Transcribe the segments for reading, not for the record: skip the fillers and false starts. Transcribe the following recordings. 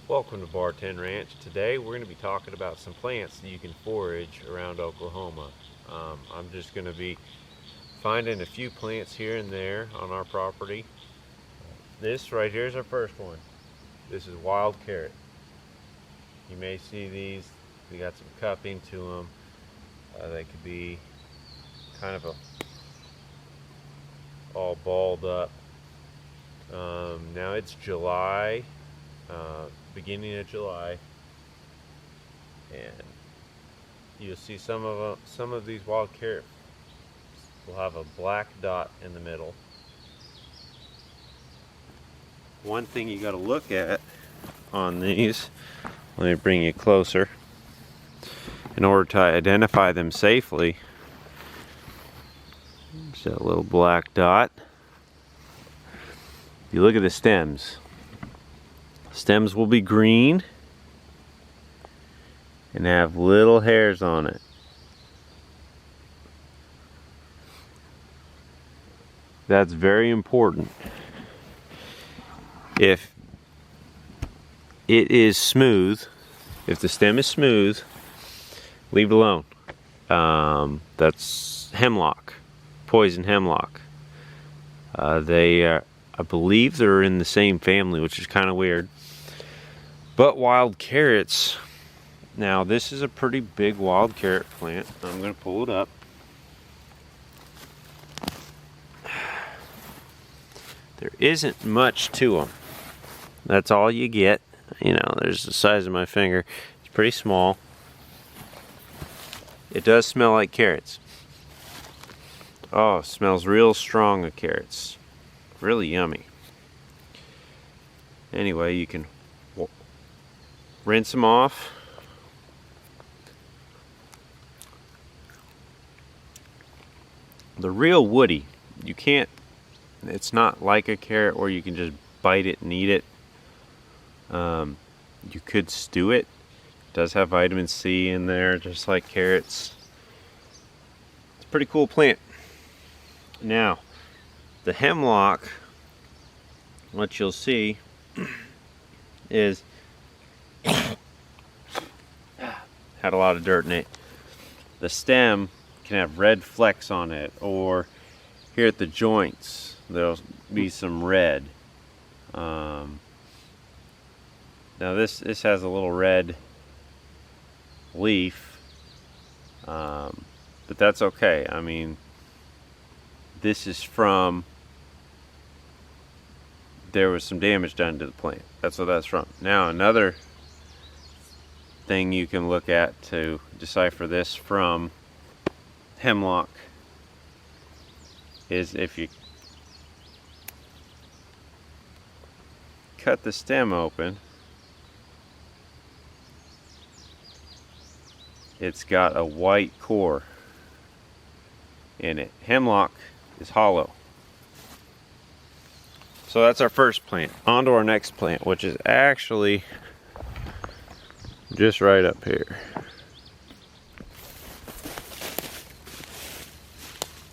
Welcome to Bar 10 Ranch. Today we're going to be talking about some plants that you can forage around Oklahoma. I'm just going to be finding a few plants here and there on our property. This right here is our first one. This is wild carrot. You may see these. They got some cupping to them. They could be kind of all balled up. Now it's July. Beginning of July, and you'll see some of these wild carrots will have a black dot in the middle. One thing you got to look at on these, let me bring you closer, in order to identify them safely. There's that little black dot. You look at the stems. Stems will be green and have little hairs on it. That's very important. If it is smooth, if the stem is smooth, leave it alone. That's hemlock, poison hemlock. I believe they're in the same family, which is kind of weird. But wild carrots, now this is a pretty big wild carrot plant. I'm going to pull it up. There isn't much to them. That's all you get. You know, there's the size of my finger. It's pretty small. It does smell like carrots. Oh, it smells real strong of carrots. Really yummy. Anyway, you can rinse them off. They're real woody. You can't, it's not like a carrot where you can just bite it and eat it. You could stew it. It does have vitamin C in there, just like carrots. It's a pretty cool plant. Now, the hemlock, what you'll see is had a lot of dirt in it. The stem can have red flecks on it, or here at the joints there'll be some red. Now this has a little red leaf, but that's okay. I mean, this is from, there was some damage done to the plant. That's what that's from. Now another thing you can look at to decipher this from hemlock is if you cut the stem open, it's got a white core in it. Hemlock is hollow. So that's our first plant. On to our next plant, which is actually just right up here.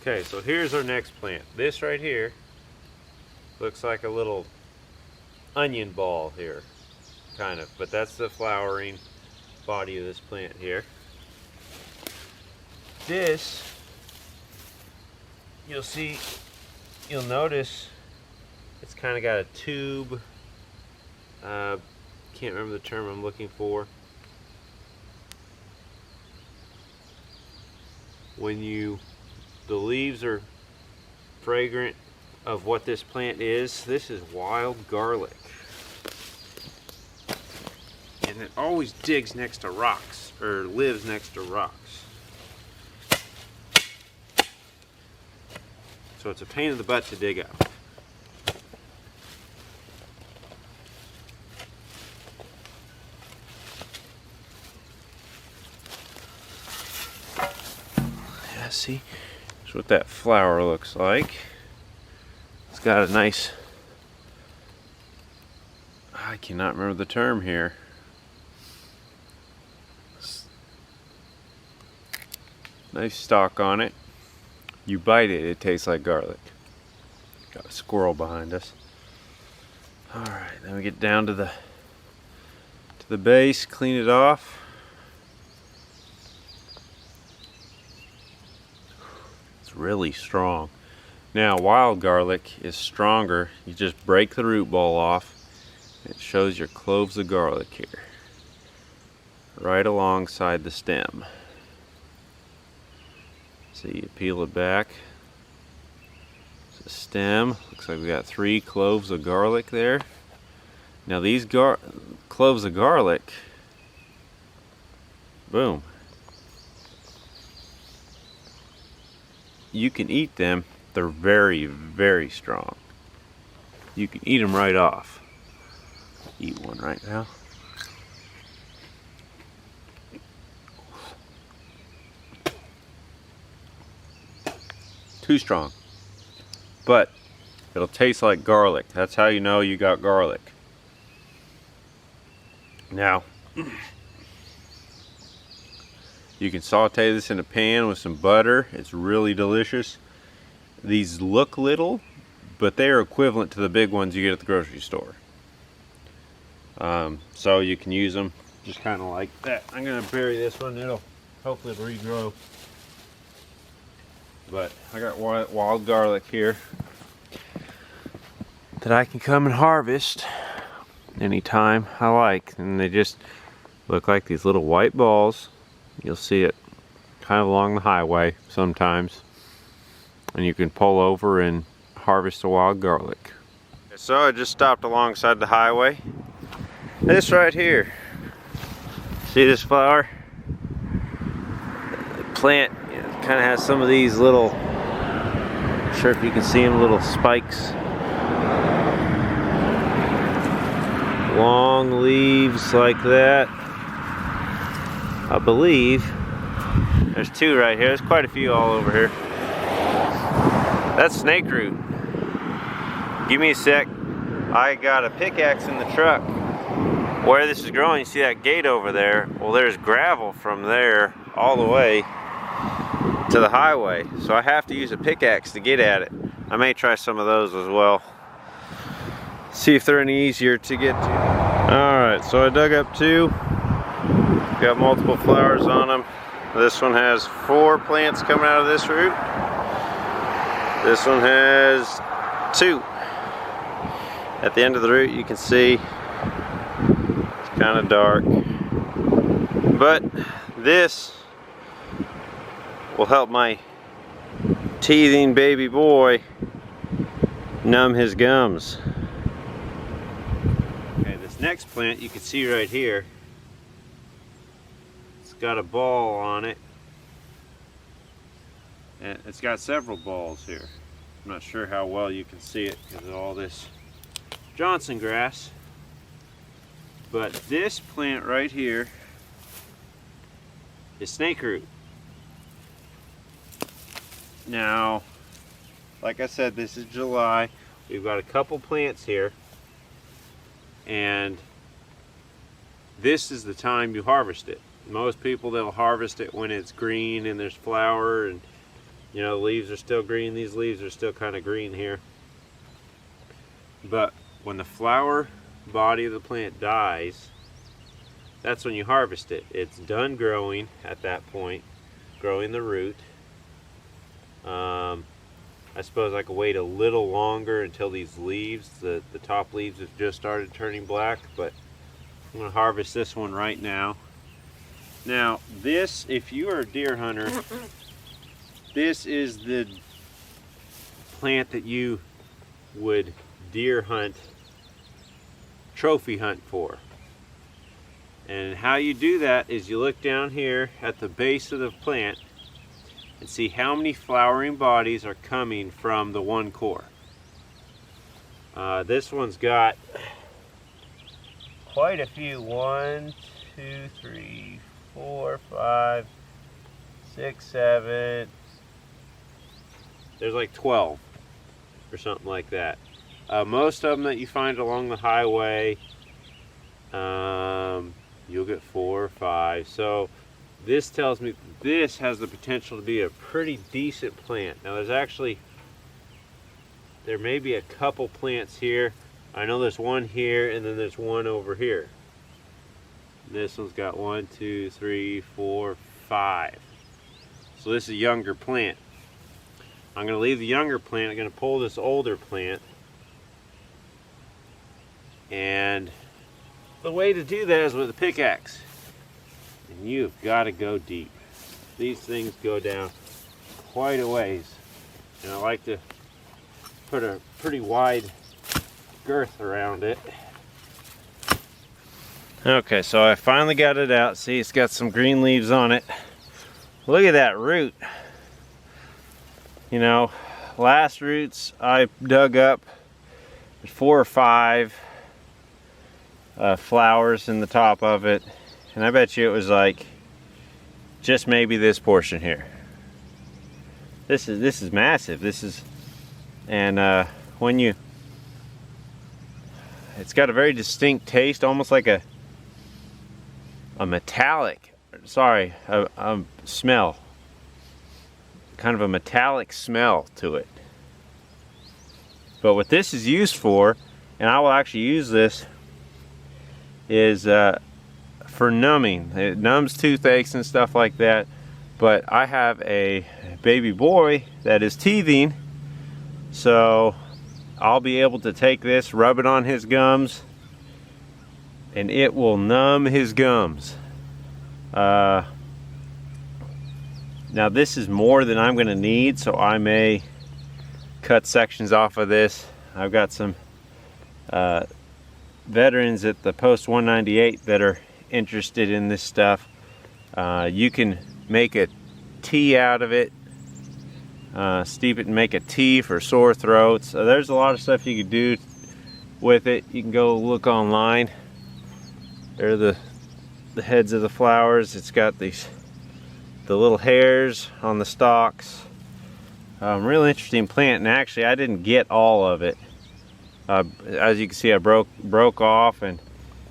Okay, so here's our next plant. This right here looks like a little onion ball here, kind of, but that's the flowering body of this plant here. This, you'll notice it's kind of got a tube. Can't remember the term I'm looking for. When the leaves are fragrant of what this plant is. This is wild garlic. And it always digs next to rocks, or lives next to rocks. So it's a pain in the butt to dig out. Yeah, see? That's what that flower looks like. It's got a nice, I cannot remember the term here. Nice stalk on it. You bite it, it tastes like garlic. Got a squirrel behind us. Alright, then we get down to the to the base, clean it off. It's really strong. Now wild garlic is stronger. You just break the root ball off. It shows your cloves of garlic here, right alongside the stem. So you peel it back. The stem, looks like we got 3 cloves of garlic there. Now these cloves of garlic, boom, you can eat them. They're very, very strong. You can eat them right off. Eat one right now. Too strong. But it'll taste like garlic. That's how you know you got garlic. Now, you can saute this in a pan with some butter. It's really delicious. These look little, but they are equivalent to the big ones you get at the grocery store. So you can use them just kind of like that. I'm going to bury this one. Hopefully it'll regrow. But I got wild garlic here that I can come and harvest anytime I like. And they just look like these little white balls. You'll see it kind of along the highway sometimes. And you can pull over and harvest the wild garlic. So I just stopped alongside the highway. This right here. See this flower? The plant kind of has some of these little, not sure if you can see them, little spikes. Long leaves like that. I believe there's 2 right here. There's quite a few all over here. That's snake root. Give me a sec. I got a pickaxe in the truck. Where this is growing, you see that gate over there? Well, there's gravel from there all the way to the highway. So I have to use a pickaxe to get at it. I may try some of those as well. See if they're any easier to get to. Alright, so I dug up 2. Got multiple flowers on them. This one has 4 plants coming out of this root. This one has 2. At the end of the root you can see it's kind of dark. But this will help my teething baby boy numb his gums. Okay, this next plant you can see right here, it's got a ball on it. And it's got several balls here. I'm not sure how well you can see it because of all this Johnson grass. But this plant right here is snake root. Now, like I said, this is July. We've got a couple plants here. And this is the time you harvest it. Most people, they'll harvest it when it's green and there's flower and you know, the leaves are still green. These leaves are still kind of green here. But when the flower body of the plant dies, that's when you harvest it. It's done growing at that point, growing the root. I suppose I could wait a little longer until these leaves, the top leaves have just started turning black, but I'm going to harvest this one right now. Now this, if you are a deer hunter, this is the plant that you would deer hunt, trophy hunt for. And how you do that is you look down here at the base of the plant and see how many flowering bodies are coming from the one core. This one's got quite a few. 1, 2, 3, 4, 5, 6, 7. There's like 12 or something like that. Most of them that you find along the highway, you'll get 4 or 5. So this tells me this has the potential to be a pretty decent plant. Now there may be a couple plants here. I know there's one here and then there's one over here. This one's got 1, 2, 3, 4, 5. So this is a younger plant. I'm going to leave the younger plant. I'm going to pull this older plant. And the way to do that is with a pickaxe. And you've got to go deep. These things go down quite a ways. And I like to put a pretty wide girth around it. Okay, so I finally got it out. See, it's got some green leaves on it. Look at that root. You know, last roots I dug up 4 or 5 flowers in the top of it, and I bet you it was like just maybe this portion here. This is massive. This is, and when you, it's got a very distinct taste, almost like a metallic, sorry, a smell, kind of a metallic smell to it. But what this is used for, and I will actually use this, is for numbing. It numbs toothaches and stuff like that. But I have a baby boy that is teething, so I'll be able to take this, rub it on his gums, and it will numb his gums. Now this is more than I'm going to need, so I may cut sections off of this. I've got some veterans at the Post 198 that are interested in this stuff. You can make a tea out of it, steep it and make a tea for sore throats. So there's a lot of stuff you can do with it. You can go look online. They're the heads of the flowers. It's got the little hairs on the stalks. Real interesting plant, and actually I didn't get all of it. As you can see, I broke off, and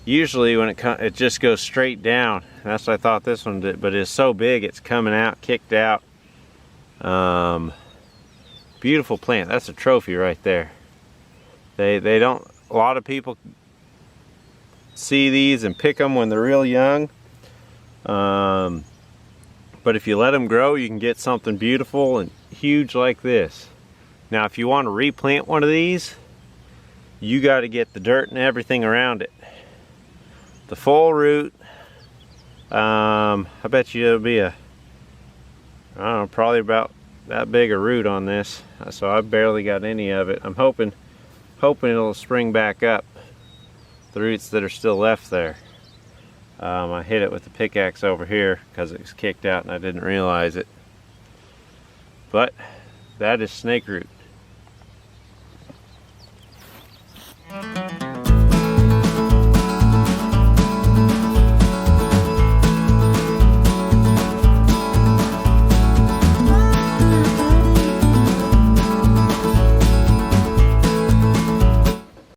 usually when it just goes straight down. That's what I thought this one did, but it's so big it's coming out, kicked out. Beautiful plant. That's a trophy right there. They don't, a lot of people see these and pick them when they're real young. But if you let them grow, you can get something beautiful and huge like this. Now if you want to replant one of these, you got to get the dirt and everything around it. The full root, I bet you it'll be I don't know, probably about that big a root on this. So I barely got any of it. I'm hoping it'll spring back up, the roots that are still left there. I hit it with the pickaxe over here because it was kicked out and I didn't realize it. But that is snake root.